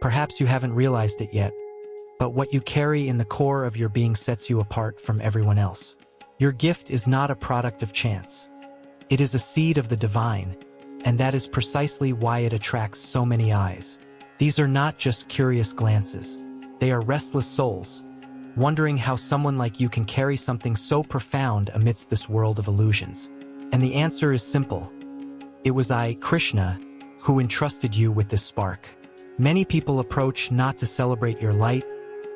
Perhaps you haven't realized it yet, but what you carry in the core of your being sets you apart from everyone else. Your gift is not a product of chance. It is a seed of the divine, and that is precisely why it attracts so many eyes. These are not just curious glances. They are restless souls, wondering how someone like you can carry something so profound amidst this world of illusions. And the answer is simple. It was I, Krishna, who entrusted you with this spark. Many people approach not to celebrate your light,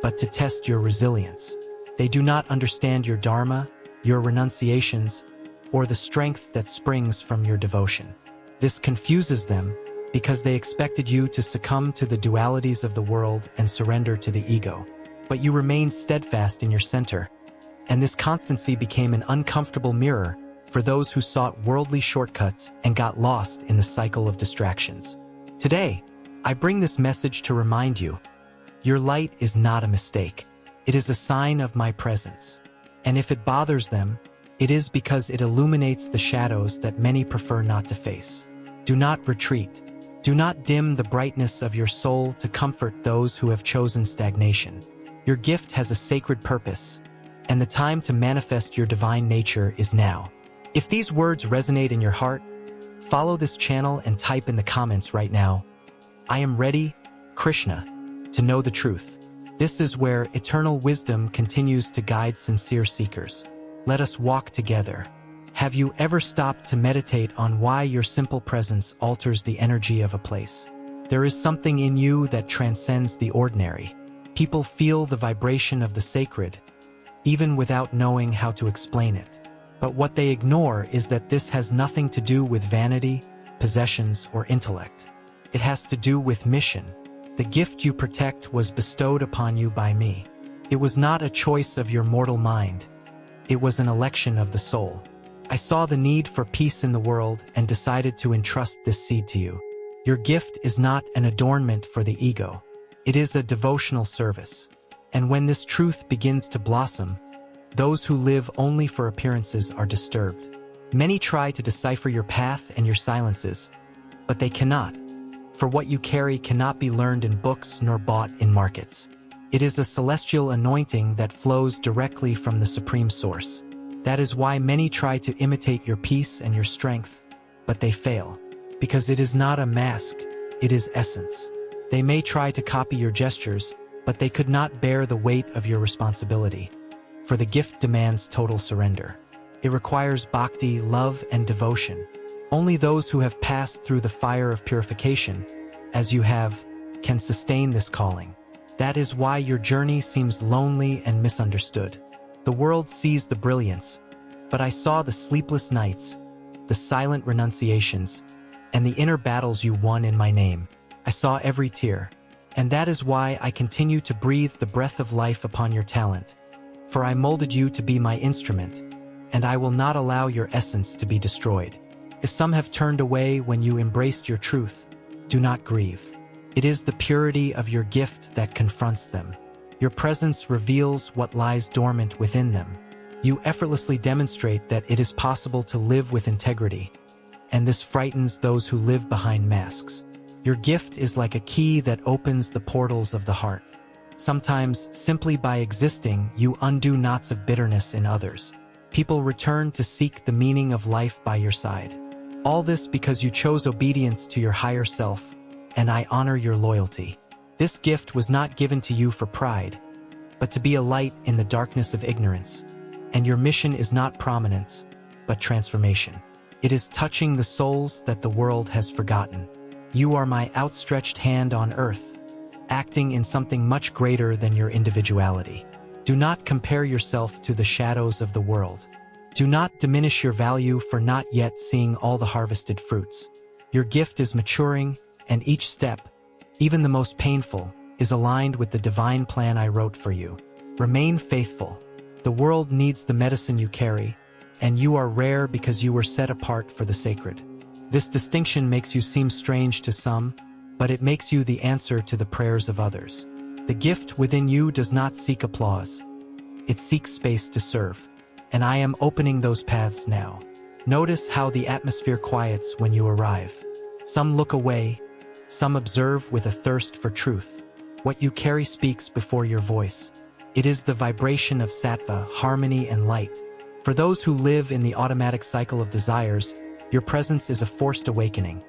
but to test your resilience. They do not understand your dharma, your renunciations, or the strength that springs from your devotion. This confuses them because they expected you to succumb to the dualities of the world and surrender to the ego. But you remained steadfast in your center, and this constancy became an uncomfortable mirror for those who sought worldly shortcuts and got lost in the cycle of distractions. Today, I bring this message to remind you, your light is not a mistake. It is a sign of my presence. And if it bothers them, it is because it illuminates the shadows that many prefer not to face. Do not retreat. Do not dim the brightness of your soul to comfort those who have chosen stagnation. Your gift has a sacred purpose, and the time to manifest your divine nature is now. If these words resonate in your heart, follow this channel and type in the comments right now, I am ready, Krishna, to know the truth. This is where eternal wisdom continues to guide sincere seekers. Let us walk together. Have you ever stopped to meditate on why your simple presence alters the energy of a place? There is something in you that transcends the ordinary. People feel the vibration of the sacred, even without knowing how to explain it. But what they ignore is that this has nothing to do with vanity, possessions, or intellect. It has to do with mission. The gift you protect was bestowed upon you by me. It was not a choice of your mortal mind. It was an election of the soul. I saw the need for peace in the world and decided to entrust this seed to you. Your gift is not an adornment for the ego. It is a devotional service. And when this truth begins to blossom, those who live only for appearances are disturbed. Many try to decipher your path and your silences, but they cannot, for what you carry cannot be learned in books nor bought in markets. It is a celestial anointing that flows directly from the Supreme Source. That is why many try to imitate your peace and your strength, but they fail, because it is not a mask, it is essence. They may try to copy your gestures, but they could not bear the weight of your responsibility, for the gift demands total surrender. It requires bhakti, love, and devotion. Only those who have passed through the fire of purification, as you have, can sustain this calling. That is why your journey seems lonely and misunderstood. The world sees the brilliance, but I saw the sleepless nights, the silent renunciations, and the inner battles you won in my name. I saw every tear, and that is why I continue to breathe the breath of life upon your talent. For I molded you to be my instrument, and I will not allow your essence to be destroyed. If some have turned away when you embraced your truth, do not grieve. It is the purity of your gift that confronts them. Your presence reveals what lies dormant within them. You effortlessly demonstrate that it is possible to live with integrity, and this frightens those who live behind masks. Your gift is like a key that opens the portals of the heart. Sometimes, simply by existing, you undo knots of bitterness in others. People return to seek the meaning of life by your side. All this because you chose obedience to your higher self, and I honor your loyalty. This gift was not given to you for pride, but to be a light in the darkness of ignorance. And your mission is not prominence, but transformation. It is touching the souls that the world has forgotten. You are my outstretched hand on earth, acting in something much greater than your individuality. Do not compare yourself to the shadows of the world. Do not diminish your value for not yet seeing all the harvested fruits. Your gift is maturing, and each step, even the most painful, is aligned with the divine plan I wrote for you. Remain faithful. The world needs the medicine you carry, and you are rare because you were set apart for the sacred. This distinction makes you seem strange to some, but it makes you the answer to the prayers of others. The gift within you does not seek applause. It seeks space to serve, and I am opening those paths now. Notice how the atmosphere quiets when you arrive. Some look away, Some observe with a thirst for truth. What you carry speaks before your voice. It is the vibration of sattva, harmony and light. For those who live in the automatic cycle of desires, your presence is a forced awakening,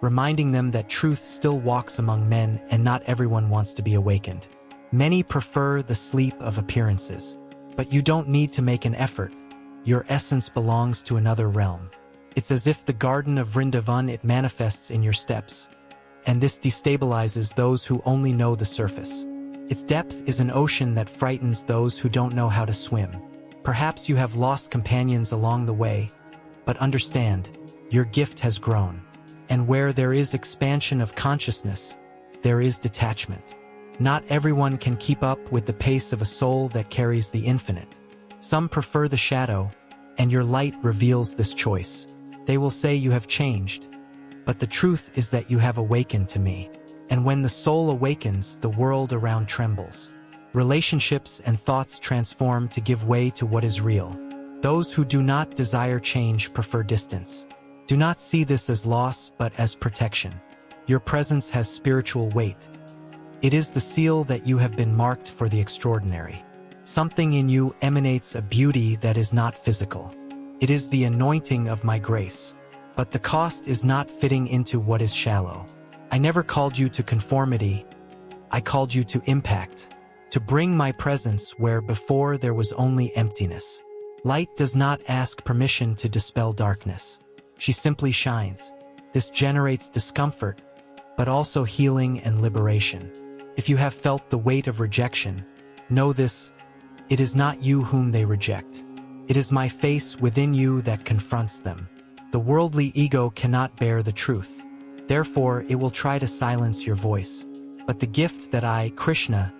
reminding them that truth still walks among men and not everyone wants to be awakened. Many prefer the sleep of appearances, but you don't need to make an effort. Your essence belongs to another realm. It's as if the garden of Vrindavan, it manifests in your steps, and this destabilizes those who only know the surface. Its depth is an ocean that frightens those who don't know how to swim. Perhaps you have lost companions along the way, but understand, your gift has grown. And where there is expansion of consciousness, there is detachment. Not everyone can keep up with the pace of a soul that carries the infinite. Some prefer the shadow, and your light reveals this choice. They will say you have changed, but the truth is that you have awakened to me. And when the soul awakens, the world around trembles. Relationships and thoughts transform to give way to what is real. Those who do not desire change prefer distance. Do not see this as loss, but as protection. Your presence has spiritual weight. It is the seal that you have been marked for the extraordinary. Something in you emanates a beauty that is not physical. It is the anointing of my grace. But the cost is not fitting into what is shallow. I never called you to conformity. I called you to impact, to bring my presence where before there was only emptiness. Light does not ask permission to dispel darkness. She simply shines. This generates discomfort, but also healing and liberation. If you have felt the weight of rejection, know this: it is not you whom they reject. It is my face within you that confronts them. The worldly ego cannot bear the truth. Therefore, it will try to silence your voice. But the gift that I, Krishna,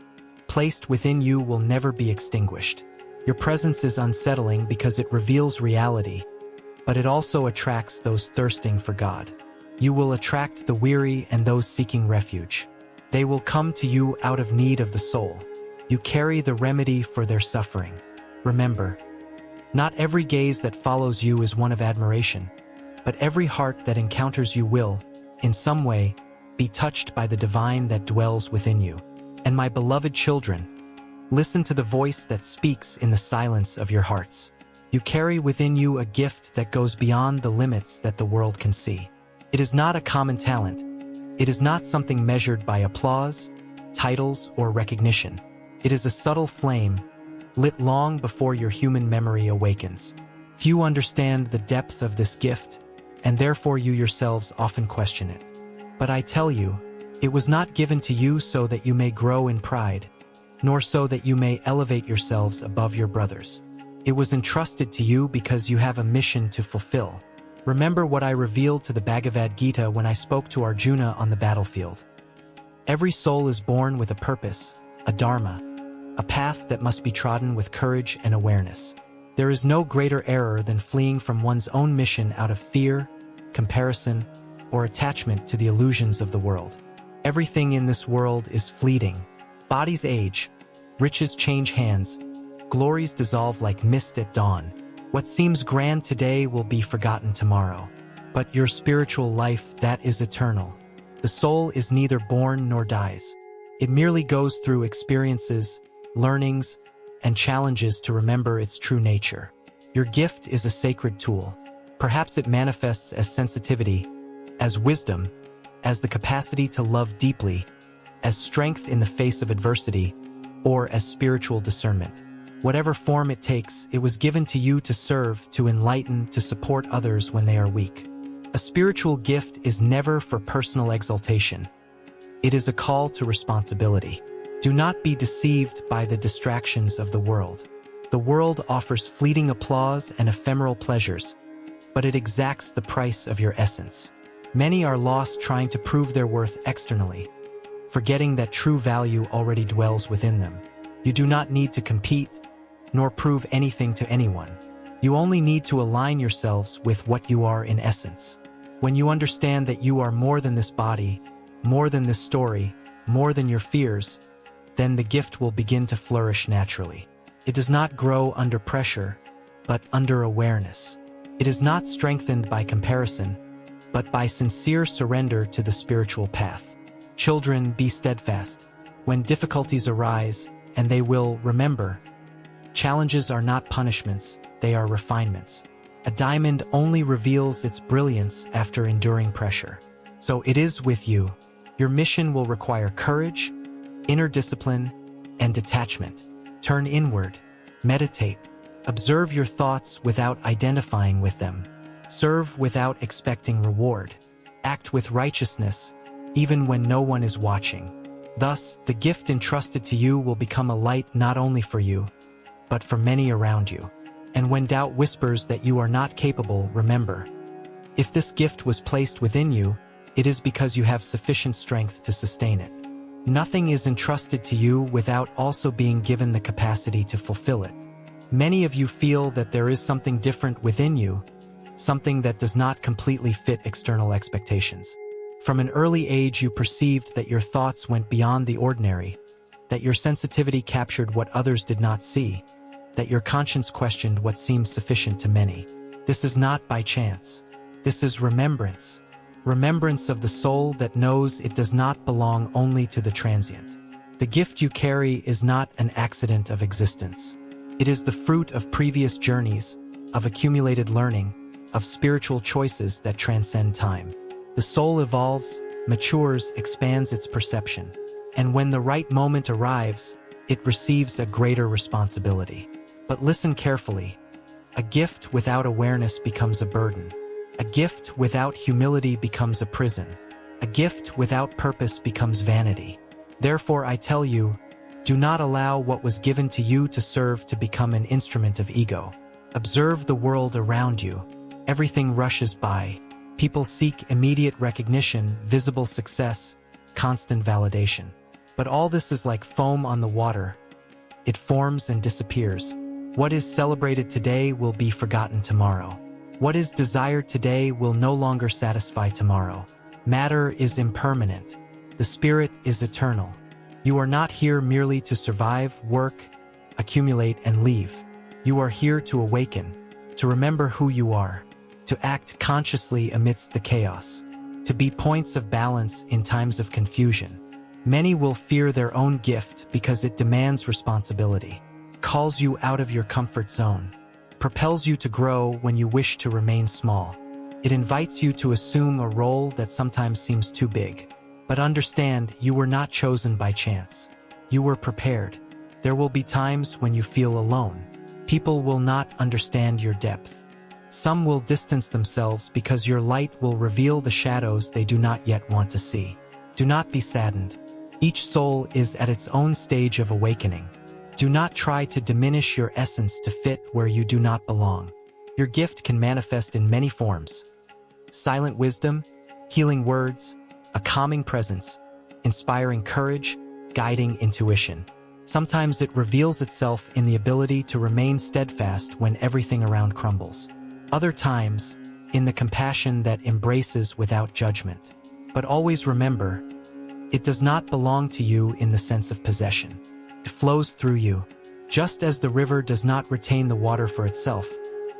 placed within you will never be extinguished. Your presence is unsettling because it reveals reality, but it also attracts those thirsting for God. You will attract the weary and those seeking refuge. They will come to you out of need of the soul. You carry the remedy for their suffering. Remember, not every gaze that follows you is one of admiration, but every heart that encounters you will, in some way, be touched by the divine that dwells within you. And my beloved children, listen to the voice that speaks in the silence of your hearts. You carry within you a gift that goes beyond the limits that the world can see. It is not a common talent. It is not something measured by applause, titles, or recognition. It is a subtle flame, lit long before your human memory awakens. Few understand the depth of this gift, and therefore you yourselves often question it. But I tell you, it was not given to you so that you may grow in pride, nor so that you may elevate yourselves above your brothers. It was entrusted to you because you have a mission to fulfill. Remember what I revealed to the Bhagavad Gita when I spoke to Arjuna on the battlefield. Every soul is born with a purpose, a dharma, a path that must be trodden with courage and awareness. There is no greater error than fleeing from one's own mission out of fear, comparison, or attachment to the illusions of the world. Everything in this world is fleeting. Bodies age, riches change hands, glories dissolve like mist at dawn. What seems grand today will be forgotten tomorrow. But your spiritual life, that is eternal. The soul is neither born nor dies. It merely goes through experiences, learnings, and challenges to remember its true nature. Your gift is a sacred tool. Perhaps it manifests as sensitivity, as wisdom, as the capacity to love deeply, as strength in the face of adversity, or as spiritual discernment. Whatever form it takes, it was given to you to serve, to enlighten, to support others when they are weak. A spiritual gift is never for personal exaltation. It is a call to responsibility. Do not be deceived by the distractions of the world. The world offers fleeting applause and ephemeral pleasures, but it exacts the price of your essence. Many are lost trying to prove their worth externally, forgetting that true value already dwells within them. You do not need to compete, nor prove anything to anyone. You only need to align yourselves with what you are in essence. When you understand that you are more than this body, more than this story, more than your fears, then the gift will begin to flourish naturally. It does not grow under pressure, but under awareness. It is not strengthened by comparison, but by sincere surrender to the spiritual path. Children, be steadfast. When difficulties arise, and they will, remember, challenges are not punishments, they are refinements. A diamond only reveals its brilliance after enduring pressure. So it is with you. Your mission will require courage, inner discipline, and detachment. Turn inward, meditate, observe your thoughts without identifying with them, serve without expecting reward, act with righteousness, even when no one is watching. Thus, the gift entrusted to you will become a light not only for you, but for many around you. And when doubt whispers that you are not capable, remember, if this gift was placed within you, it is because you have sufficient strength to sustain it. Nothing is entrusted to you without also being given the capacity to fulfill it. Many of you feel that there is something different within you, something that does not completely fit external expectations. From an early age, you perceived that your thoughts went beyond the ordinary, that your sensitivity captured what others did not see, that your conscience questioned what seemed sufficient to many. This is not by chance. This is remembrance. Remembrance of the soul that knows it does not belong only to the transient. The gift you carry is not an accident of existence. It is the fruit of previous journeys, of accumulated learning, of spiritual choices that transcend time. The soul evolves, matures, expands its perception, and when the right moment arrives, it receives a greater responsibility. But listen carefully. A gift without awareness becomes a burden. A gift without humility becomes a prison. A gift without purpose becomes vanity. Therefore, I tell you, do not allow what was given to you to serve to become an instrument of ego. Observe the world around you. Everything rushes by. People seek immediate recognition, visible success, constant validation. But all this is like foam on the water. It forms and disappears. What is celebrated today will be forgotten tomorrow. What is desired today will no longer satisfy tomorrow. Matter is impermanent. The spirit is eternal. You are not here merely to survive, work, accumulate, and leave. You are here to awaken, to remember who you are, to act consciously amidst the chaos, to be points of balance in times of confusion. Many will fear their own gift because it demands responsibility, calls you out of your comfort zone, propels you to grow when you wish to remain small. It invites you to assume a role that sometimes seems too big. But understand, you were not chosen by chance. You were prepared. There will be times when you feel alone. People will not understand your depth. Some will distance themselves because your light will reveal the shadows they do not yet want to see. Do not be saddened. Each soul is at its own stage of awakening. Do not try to diminish your essence to fit where you do not belong. Your gift can manifest in many forms. Silent wisdom, healing words, a calming presence, inspiring courage, guiding intuition. Sometimes it reveals itself in the ability to remain steadfast when everything around crumbles. Other times, in the compassion that embraces without judgment. But always remember, it does not belong to you in the sense of possession. It flows through you, just as the river does not retain the water for itself,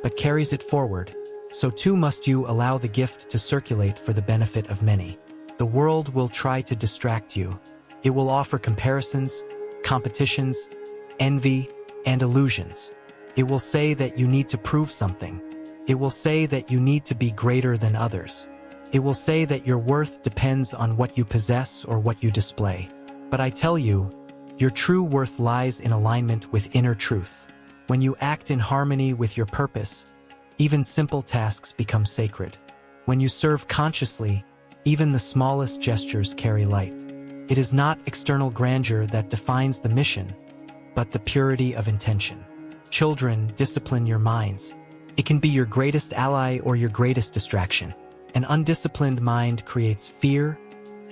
but carries it forward, so too must you allow the gift to circulate for the benefit of many. The world will try to distract you. It will offer comparisons, competitions, envy, and illusions. It will say that you need to prove something. It will say that you need to be greater than others. It will say that your worth depends on what you possess or what you display. But I tell you, your true worth lies in alignment with inner truth. When you act in harmony with your purpose, even simple tasks become sacred. When you serve consciously, even the smallest gestures carry light. It is not external grandeur that defines the mission, but the purity of intention. Children, discipline your minds. It can be your greatest ally or your greatest distraction. An undisciplined mind creates fear,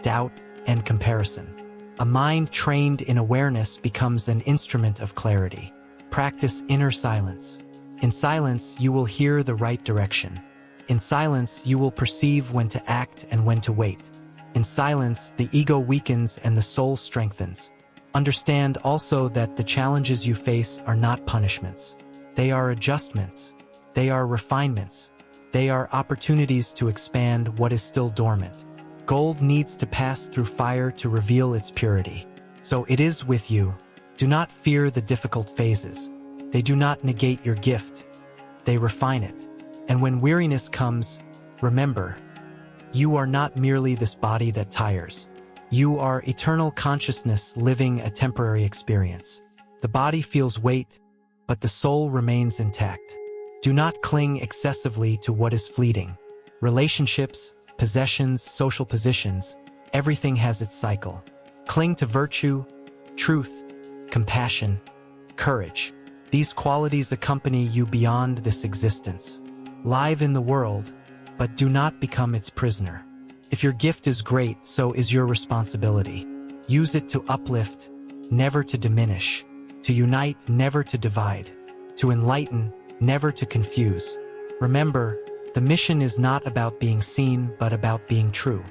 doubt, and comparison. A mind trained in awareness becomes an instrument of clarity. Practice inner silence. In silence, you will hear the right direction. In silence, you will perceive when to act and when to wait. In silence, the ego weakens and the soul strengthens. Understand also that the challenges you face are not punishments. They are adjustments. They are refinements. They are opportunities to expand what is still dormant. Gold needs to pass through fire to reveal its purity. So it is with you. Do not fear the difficult phases. They do not negate your gift. They refine it. And when weariness comes, remember, you are not merely this body that tires. You are eternal consciousness living a temporary experience. The body feels weight, but the soul remains intact. Do not cling excessively to what is fleeting. Relationships, possessions, social positions, everything has its cycle. Cling to virtue, truth, compassion, courage. These qualities accompany you beyond this existence. Live in the world, but do not become its prisoner. If your gift is great, so is your responsibility. Use it to uplift, never to diminish, to unite, never to divide, to enlighten, never to confuse. Remember, the mission is not about being seen, but about being true.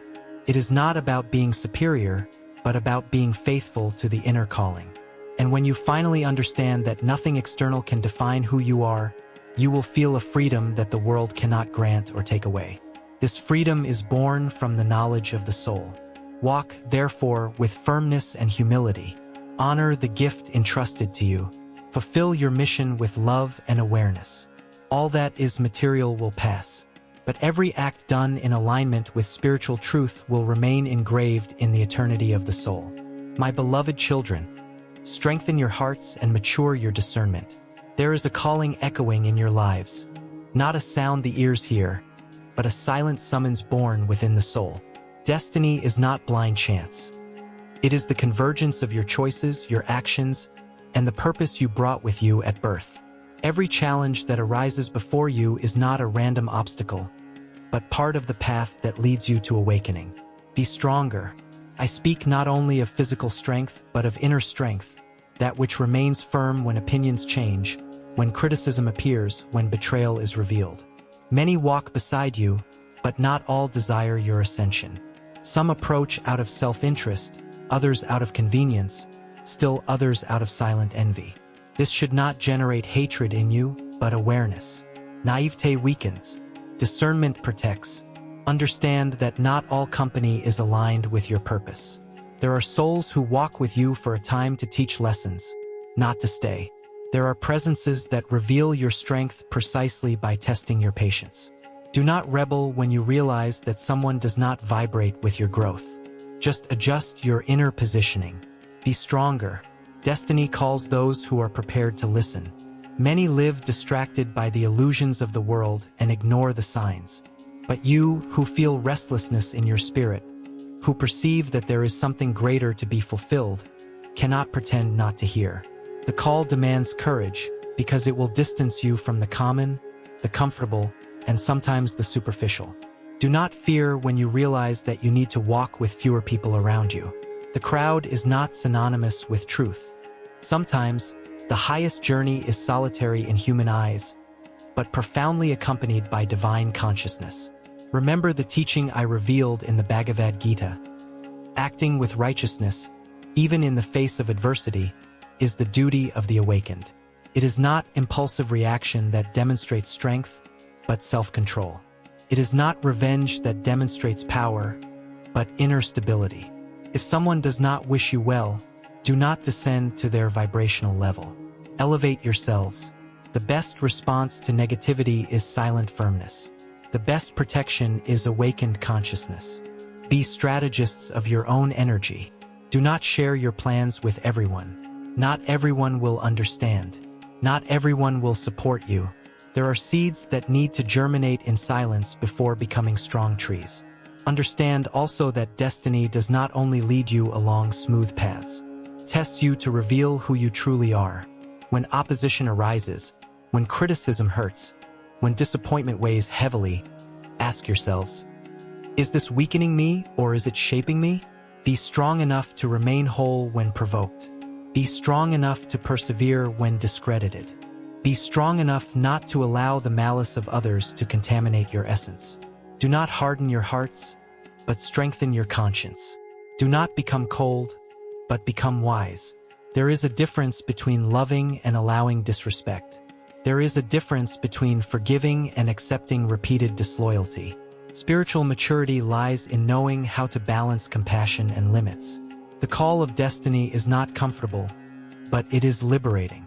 It is not about being superior, but about being faithful to the inner calling. And when you finally understand that nothing external can define who you are, you will feel a freedom that the world cannot grant or take away. This freedom is born from the knowledge of the soul. Walk, therefore, with firmness and humility. Honor the gift entrusted to you. Fulfill your mission with love and awareness. All that is material will pass, but every act done in alignment with spiritual truth will remain engraved in the eternity of the soul. My beloved children, strengthen your hearts and mature your discernment. There is a calling echoing in your lives, not a sound the ears hear, but a silent summons born within the soul. Destiny is not blind chance. It is the convergence of your choices, your actions, and the purpose you brought with you at birth. Every challenge that arises before you is not a random obstacle, but part of the path that leads you to awakening. Be stronger. I speak not only of physical strength, but of inner strength, that which remains firm when opinions change, when criticism appears, when betrayal is revealed. Many walk beside you, but not all desire your ascension. Some approach out of self-interest, others out of convenience, still others out of silent envy. This should not generate hatred in you, but awareness. Naivete weakens. Discernment protects. Understand that not all company is aligned with your purpose. There are souls who walk with you for a time to teach lessons, not to stay. There are presences that reveal your strength precisely by testing your patience. Do not rebel when you realize that someone does not vibrate with your growth. Just adjust your inner positioning. Be stronger. Destiny calls those who are prepared to listen. Many live distracted by the illusions of the world and ignore the signs. But you, who feel restlessness in your spirit, who perceive that there is something greater to be fulfilled, cannot pretend not to hear. The call demands courage, because it will distance you from the common, the comfortable, and sometimes the superficial. Do not fear when you realize that you need to walk with fewer people around you. The crowd is not synonymous with truth. Sometimes, the highest journey is solitary in human eyes, but profoundly accompanied by divine consciousness. Remember the teaching I revealed in the Bhagavad Gita. Acting with righteousness, even in the face of adversity, is the duty of the awakened. It is not impulsive reaction that demonstrates strength, but self-control. It is not revenge that demonstrates power, but inner stability. If someone does not wish you well, do not descend to their vibrational level. Elevate yourselves. The best response to negativity is silent firmness. The best protection is awakened consciousness. Be strategists of your own energy. Do not share your plans with everyone. Not everyone will understand. Not everyone will support you. There are seeds that need to germinate in silence before becoming strong trees. Understand also that destiny does not only lead you along smooth paths. It tests you to reveal who you truly are. When opposition arises, when criticism hurts, when disappointment weighs heavily, ask yourselves, is this weakening me or is it shaping me? Be strong enough to remain whole when provoked. Be strong enough to persevere when discredited. Be strong enough not to allow the malice of others to contaminate your essence. Do not harden your hearts, but strengthen your conscience. Do not become cold, but become wise. There is a difference between loving and allowing disrespect. There is a difference between forgiving and accepting repeated disloyalty. Spiritual maturity lies in knowing how to balance compassion and limits. The call of destiny is not comfortable, but it is liberating.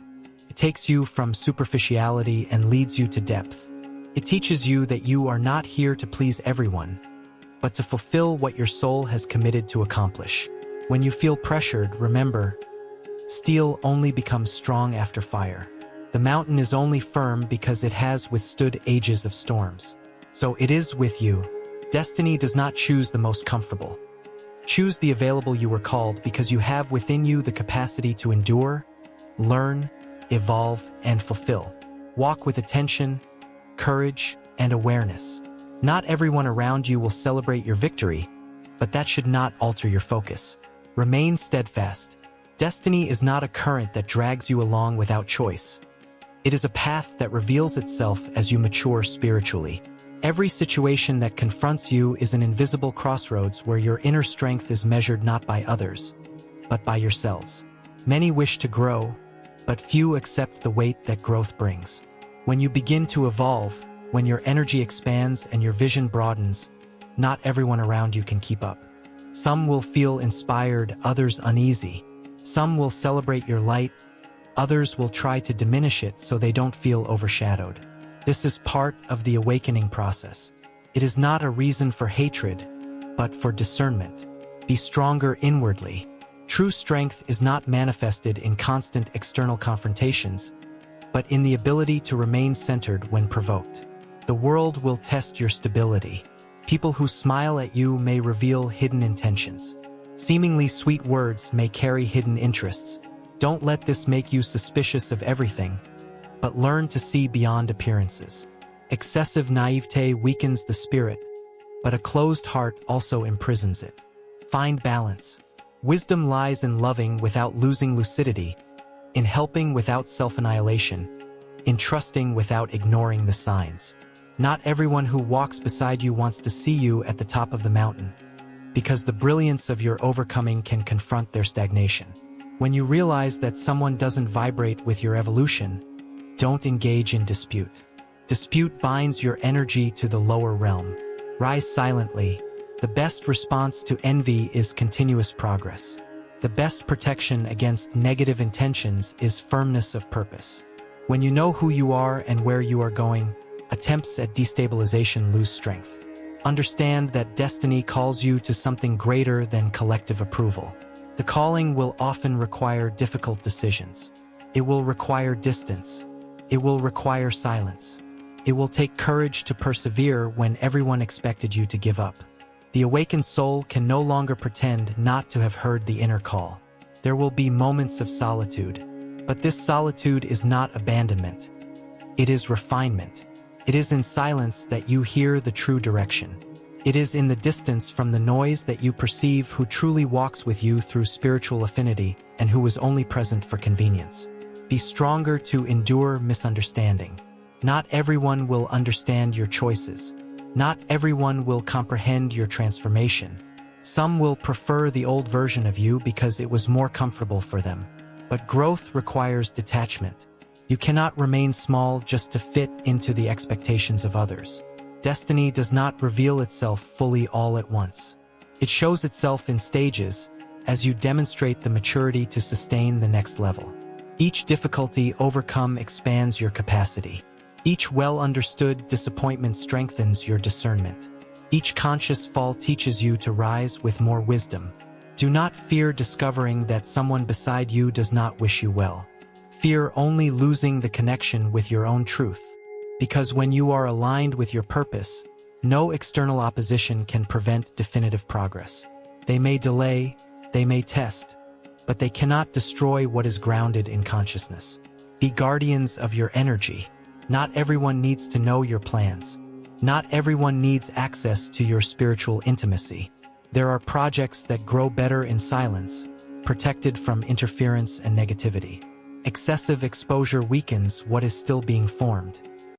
It takes you from superficiality and leads you to depth. It teaches you that you are not here to please everyone, but to fulfill what your soul has committed to accomplish. When you feel pressured, remember, steel only becomes strong after fire. The mountain is only firm because it has withstood ages of storms. So it is with you. Destiny does not choose the most comfortable. Choose the available you were called because you have within you the capacity to endure, learn, evolve, and fulfill. Walk with attention, courage, and awareness. Not everyone around you will celebrate your victory, but that should not alter your focus. Remain steadfast. Destiny is not a current that drags you along without choice. It is a path that reveals itself as you mature spiritually. Every situation that confronts you is an invisible crossroads where your inner strength is measured not by others, but by yourselves. Many wish to grow, but few accept the weight that growth brings. When you begin to evolve, when your energy expands and your vision broadens, not everyone around you can keep up. Some will feel inspired, others uneasy. Some will celebrate your light, others will try to diminish it so they don't feel overshadowed. This is part of the awakening process. It is not a reason for hatred, but for discernment. Be stronger inwardly. True strength is not manifested in constant external confrontations, but in the ability to remain centered when provoked. The world will test your stability. People who smile at you may reveal hidden intentions. Seemingly sweet words may carry hidden interests. Don't let this make you suspicious of everything, but learn to see beyond appearances. Excessive naivete weakens the spirit, but a closed heart also imprisons it. Find balance. Wisdom lies in loving without losing lucidity, in helping without self-annihilation, in trusting without ignoring the signs. Not everyone who walks beside you wants to see you at the top of the mountain, because the brilliance of your overcoming can confront their stagnation. When you realize that someone doesn't vibrate with your evolution, don't engage in dispute. Dispute binds your energy to the lower realm. Rise silently. The best response to envy is continuous progress. The best protection against negative intentions is firmness of purpose. When you know who you are and where you are going, attempts at destabilization lose strength. Understand that destiny calls you to something greater than collective approval. The calling will often require difficult decisions. It will require distance. It will require silence. It will take courage to persevere when everyone expected you to give up. The awakened soul can no longer pretend not to have heard the inner call. There will be moments of solitude, but this solitude is not abandonment. It is refinement. It is in silence that you hear the true direction. It is in the distance from the noise that you perceive who truly walks with you through spiritual affinity and who is only present for convenience. Be stronger to endure misunderstanding. Not everyone will understand your choices. Not everyone will comprehend your transformation. Some will prefer the old version of you because it was more comfortable for them. But growth requires detachment. You cannot remain small just to fit into the expectations of others. Destiny does not reveal itself fully all at once. It shows itself in stages as you demonstrate the maturity to sustain the next level. Each difficulty overcome expands your capacity. Each well-understood disappointment strengthens your discernment. Each conscious fall teaches you to rise with more wisdom. Do not fear discovering that someone beside you does not wish you well. Fear only losing the connection with your own truth. Because when you are aligned with your purpose, no external opposition can prevent definitive progress. They may delay, they may test, but they cannot destroy what is grounded in consciousness. Be guardians of your energy. Not everyone needs to know your plans. Not everyone needs access to your spiritual intimacy. There are projects that grow better in silence, protected from interference and negativity. Excessive exposure weakens what is still being formed.